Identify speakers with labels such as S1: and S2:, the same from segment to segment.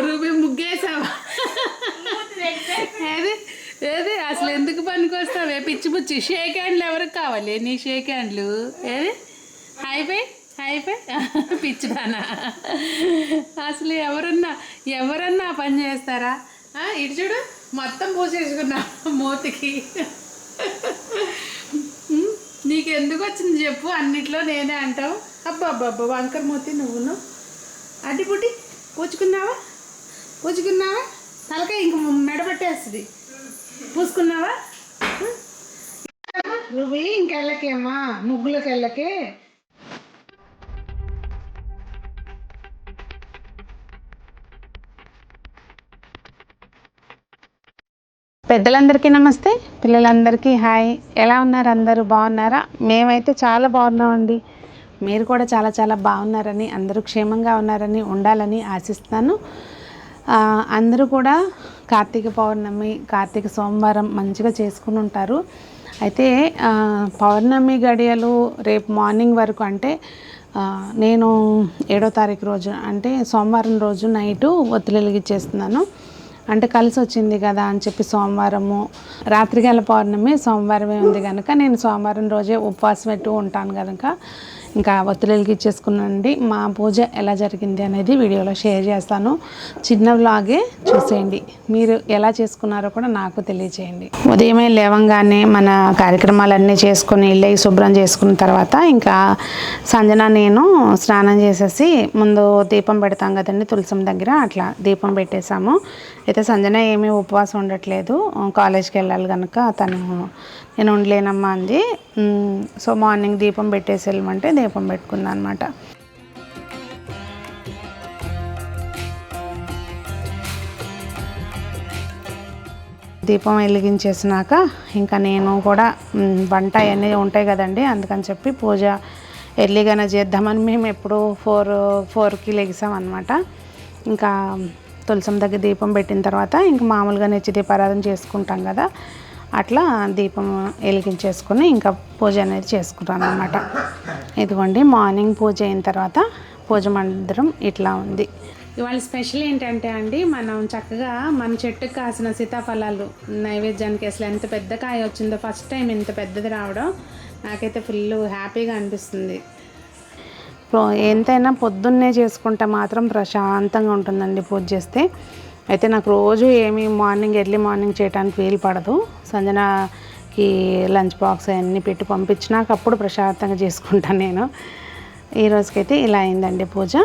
S1: Ruby ముగ్గేసావా? ఏది ఏది అసలు ఎందుకు పనికొస్తావే పిచ్చి పుచ్చి? షేక్ హ్యాండ్లు ఎవరికి కావాలి నీ షేక్ హ్యాండ్లు? ఏది హైఫై హైఫై పిచ్చిదానా? అసలు ఎవరన్నా పని చేస్తారా? ఇటు చూడు మొత్తం పూసేసుకున్నా మూతికి. నీకు ఎందుకు వచ్చింది చెప్పు? అన్నిట్లో నేనే అంటావు. అబ్బా అబ్బా వంకర మూతి నువ్వును. అడ్డిపుట్టి పూచుకున్నావా? తలకాయ ఇంక మెడబట్టేస్తుంది. పూసుకున్నావా? నువ్వు ఇంకెళ్ళకేమా ముగ్గులోకి వెళ్ళకే. పెద్దలందరికీ నమస్తే, పిల్లలందరికీ హాయ్. ఎలా ఉన్నారు? అందరూ బాగున్నారా? మేమైతే చాలా బాగున్నామండి. మీరు కూడా చాలా చాలా బాగున్నారని, అందరూ క్షేమంగా ఉన్నారని, ఉండాలని ఆశిస్తున్నాను. అందరూ కూడా కార్తీక పౌర్ణమి, కార్తీక సోమవారం మంచిగా చేసుకుని ఉంటారు. అయితే పౌర్ణమి గడియలు రేపు మార్నింగ్ వరకు, అంటే నేను 7వ తారీఖు రోజు అంటే సోమవారం రోజు నైటు ఒత్తులు వెలిగించేస్తున్నాను. అంటే కలిసి వచ్చింది కదా అని చెప్పి సోమవారము రాత్రికాల పౌర్ణమి సోమవారమే ఉంది కనుక నేను సోమవారం రోజే ఉపవాసం పెట్టు ఉంటాను కనుక ఇంకా ఒత్తులు వెలిగించేసుకున్నానండి. మా పూజ ఎలా జరిగింది అనేది వీడియోలో షేర్ చేస్తాను. చిన్న వ్లాగే చూసేయండి. మీరు ఎలా చేసుకున్నారో కూడా నాకు తెలియచేయండి. ఉదయమే లేవంగానే మన కార్యక్రమాలన్నీ చేసుకుని ఇల్లు శుభ్రం చేసుకున్న తర్వాత ఇంకా సంజన నేను స్నానం చేసేసి ముందు దీపం పెడతాం కదండి తులసం దగ్గర, అట్లా దీపం పెట్టేశాము. అయితే సంజన ఏమీ ఉపవాసం ఉండట్లేదు, కాలేజ్కి వెళ్ళాలి కనుక నేను ఉండలేనమ్మా అంది. సో మార్నింగ్ దీపం పెట్టేసి వెళ్ళమంటే దీపం పెట్టుకుంది అనమాట. దీపం వెలిగించేసినాక ఇంకా నేను కూడా వంట అవన్నీ ఉంటాయి కదండి, అందుకని చెప్పి పూజ ఎర్లీగానే చేద్దామని మేము ఎప్పుడు 4కి లెగిసామన్నమాట. ఇంకా తులసం దగ్గర దీపం పెట్టిన తర్వాత ఇంక మామూలుగా నిత్య దీపారాధన చేసుకుంటాం కదా, అట్లా దీపం వెలిగించేసుకొని ఇంకా పూజ అనేది చేసుకుంటాను అనమాట. ఇదిగోండి మార్నింగ్ పూజ అయిన తర్వాత పూజ మందిరం ఇట్లా ఉంది. ఇవాళ స్పెషల్ ఏంటంటే అండి, మనం చక్కగా మన చెట్టుకు కాసిన సీతాఫలాలు నైవేద్యానికి అసలు ఎంత పెద్ద కాయ వచ్చిందో, ఫస్ట్ టైం ఇంత పెద్దది రావడం నాకైతే ఫుల్ హ్యాపీగా అనిపిస్తుంది. ఎంతైనా పొద్దున్నే చేసుకుంటే మాత్రం ప్రశాంతంగా ఉంటుందండి పూజ చేస్తే. అయితే నాకు రోజు ఏమీ ఎర్లీ మార్నింగ్ చేయడానికి వీలు పడదు. సంజనకి లంచ్ బాక్స్ అవన్నీ పెట్టి పంపించినాక అప్పుడు ప్రశాంతంగా చేసుకుంటాను నేను. ఈ రోజుకైతే ఇలా అయిందండి పూజ.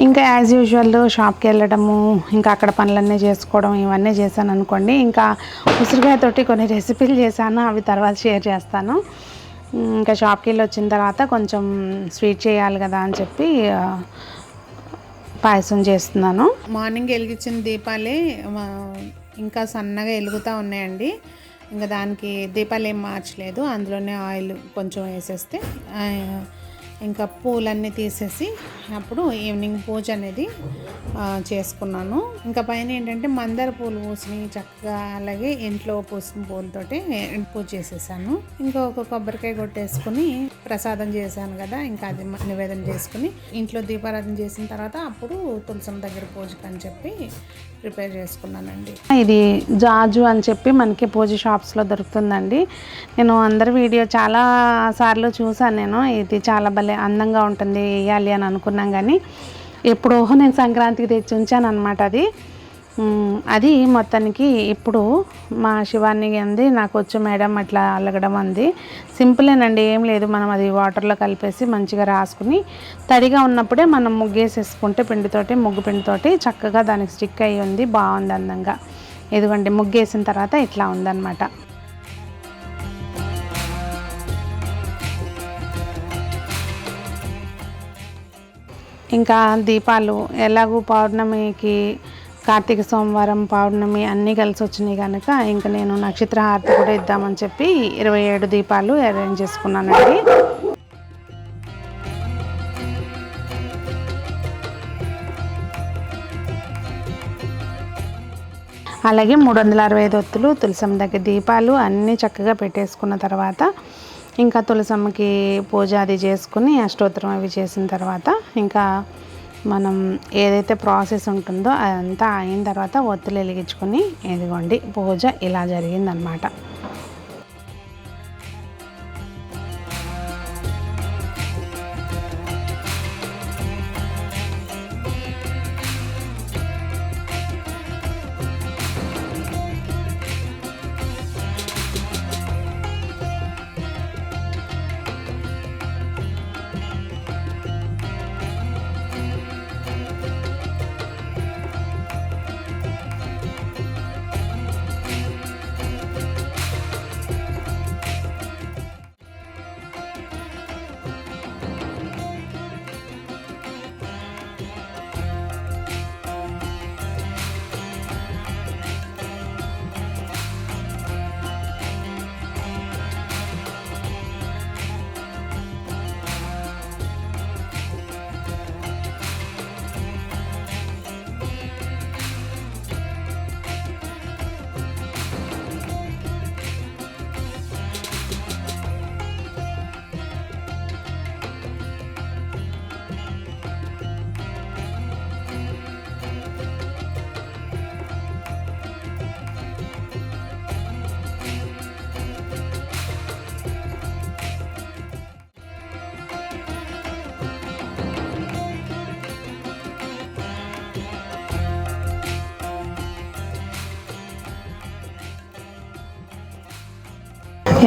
S1: ఇంకా యాజ్ యూజువల్ షాప్కి వెళ్ళడము, ఇంకా అక్కడ పనులన్నీ చేసుకోవడం ఇవన్నీ చేశాను అనుకోండి. ఇంకా ఉసిరికాయతోటి కొన్ని రెసిపీలు చేశాను, అవి తర్వాత షేర్ చేస్తాను. ఇంకా షాప్కి వెళ్ళి వచ్చిన తర్వాత కొంచెం స్వీట్ చేయాలి కదా అని చెప్పి పాయసం చేస్తున్నాను. మార్నింగ్ వెలిగించిన దీపాలే ఇంకా సన్నగా వెలుగుతూ ఉన్నాయండి. ఇంకా దానికి దీపాలు ఏం మార్చలేదు, అందులోనే ఆయిల్ కొంచెం వేసేస్తే ఇంకా పూలన్నీ తీసేసి అప్పుడు ఈవినింగ్ పూజ అనేది చేసుకున్నాను. ఇంకా పైన ఏంటంటే మందార పూలు పూసినాయి చక్కగా, అలాగే ఇంట్లో పూసిన పూలతోటి పూజ చేసేసాను. ఇంకా ఒక కొబ్బరికాయ కొట్టేసుకుని ప్రసాదం చేశాను కదా, ఇంకా అది నివేదన చేసుకుని ఇంట్లో దీపారాధన చేసిన తర్వాత అప్పుడు తులసం దగ్గర పూజకు అని చెప్పి ప్రిపేర్ చేసుకున్నానండి. ఇది జాజు అని చెప్పి మనకి పూజ షాప్స్లో దొరుకుతుందండి. నేను అందరి వీడియో చాలా సార్లు చూసాను. నేను ఇది చాలా భలే అందంగా ఉంటుంది వేయాలి అని అనుకున్నాం, కానీ ఎప్పుడో నేను సంక్రాంతికి తెచ్చి ఉంచాను అనమాట. అది మొత్తానికి ఇప్పుడు మా శివాన్ని అంది నాకు వచ్చు మేడం అట్లా అలగడం అంది. సింపులేనండి, ఏం లేదు. మనం అది వాటర్లో కలిపేసి మంచిగా రాసుకుని తడిగా ఉన్నప్పుడే మనం ముగ్గేసేసుకుంటే ముగ్గు పిండితోటి చక్కగా దానికి స్టిక్ అయ్యి ఉంది, బాగుంది అందంగా. ఇదిగోండి ముగ్గేసిన తర్వాత ఇట్లా ఉందన్నమాట. ఇంకా దీపాలు ఎలాగూ పౌర్ణమికి కార్తీక సోమవారం పౌర్ణమి అన్నీ కలిసి వచ్చినాయి కనుక ఇంకా నేను నక్షత్ర హారతి కూడా ఇద్దామని చెప్పి 27 దీపాలు అరేంజ్ చేసుకున్నానండి. అలాగే 365 ఒత్తులు, తులసమ్మ దగ్గర దీపాలు అన్నీ చక్కగా పెట్టేసుకున్న తర్వాత ఇంకా తులసమ్మకి పూజ అది చేసుకుని అష్టోత్తరం అవి చేసిన తర్వాత ఇంకా మనం ఏదైతే ప్రాసెస్ ఉంటుందో అదంతా అయిన తర్వాత ఒత్తులు వెలిగించుకొని ఇదిగోండి పూజ ఇలా జరిగిందనమాట.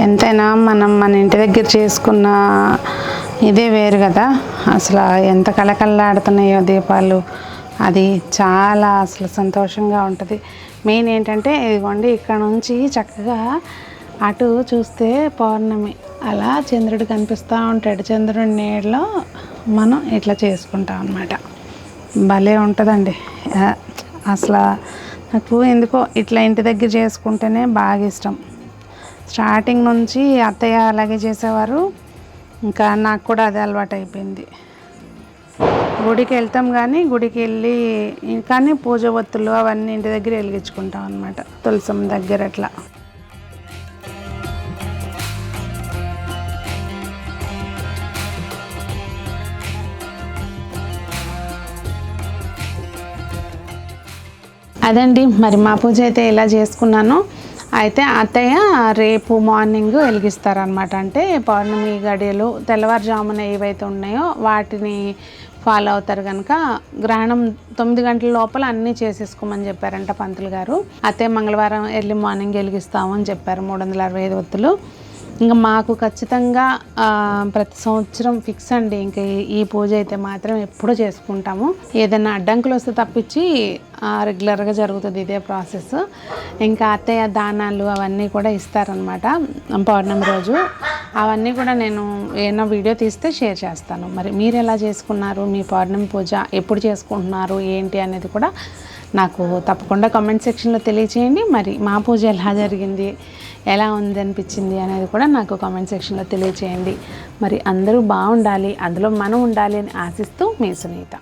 S1: ఎంతైనా మనం మన ఇంటి దగ్గర చేసుకున్న ఇదే వేరు కదా. అసలు ఎంత కళకళలాడుతున్నాయో దీపాలు, అది చాలా అసలు సంతోషంగా ఉంటుంది. మెయిన్ ఏంటంటే ఇదిగోండి ఇక్కడ నుంచి చక్కగా అటు చూస్తే పౌర్ణమి అలా చంద్రుడు కనిపిస్తూ ఉంటాడు. చంద్రుడి నీడలో మనం ఇట్లా చేసుకుంటాం అన్నమాట. భలే ఉంటుందండి. అసలు నాకు ఎందుకో ఇట్లా ఇంటి దగ్గర చేసుకుంటేనే బాగా ఇష్టం. స్టార్టింగ్ నుంచి అత్తయ్య అలాగే చేసేవారు, ఇంకా నాకు కూడా అదే అలవాటు అయిపోయింది. గుడికి వెళ్తాం కానీ గుడికి వెళ్ళి కానీ పూజ ఒత్తులు అవన్నీ ఇంటి దగ్గర వెలిగించుకుంటాం అన్నమాట, తులసమ్మ దగ్గర అట్లా. అదండి మరి మా పూజ అయితే ఇలా చేసుకున్నాను. అయితే అత్తయ్య రేపు మార్నింగ్ వెలిగిస్తారనమాట. అంటే పౌర్ణమి గడియలు తెల్లవారుజామున ఏవైతే ఉన్నాయో వాటిని ఫాలో అవుతారు కనుక గ్రహణం 9 గంటల లోపల అన్నీ చేసేసుకోమని చెప్పారంట పంతులు గారు. అత్తయ్య మంగళవారం ఎర్లీ మార్నింగ్ వెలిగిస్తామని చెప్పారు 365 ఒత్తులు. ఇంకా మాకు ఖచ్చితంగా ప్రతి సంవత్సరం ఫిక్స్ అండి. ఇంకా ఈ పూజ అయితే మాత్రం ఎప్పుడూ చేసుకుంటాము. ఏదైనా అడ్డంకులు వస్తే తప్పించి రెగ్యులర్గా జరుగుతుంది ఇదే ప్రాసెస్. ఇంకా అత్తయ్య దానాలు అవన్నీ కూడా ఇస్తారనమాట పౌర్ణమి రోజు. అవన్నీ కూడా నేను ఏమైనా వీడియో తీస్తే షేర్ చేస్తాను. మరి మీరు ఎలా చేసుకున్నారు, మీ పౌర్ణమి పూజ ఎప్పుడు చేసుకుంటున్నారు ఏంటి అనేది కూడా నాకు తప్పకుండా కామెంట్ సెక్షన్లో తెలియచేయండి. మరి మా పూజ ఎలా జరిగింది, ఎలా ఉంది అనిపించింది అనేది కూడా నాకు కామెంట్ సెక్షన్లో తెలియచేయండి. మరి అందరూ బాగుండాలి, అందులో మనం ఉండాలి అని ఆశిస్తూ మీ సునీత.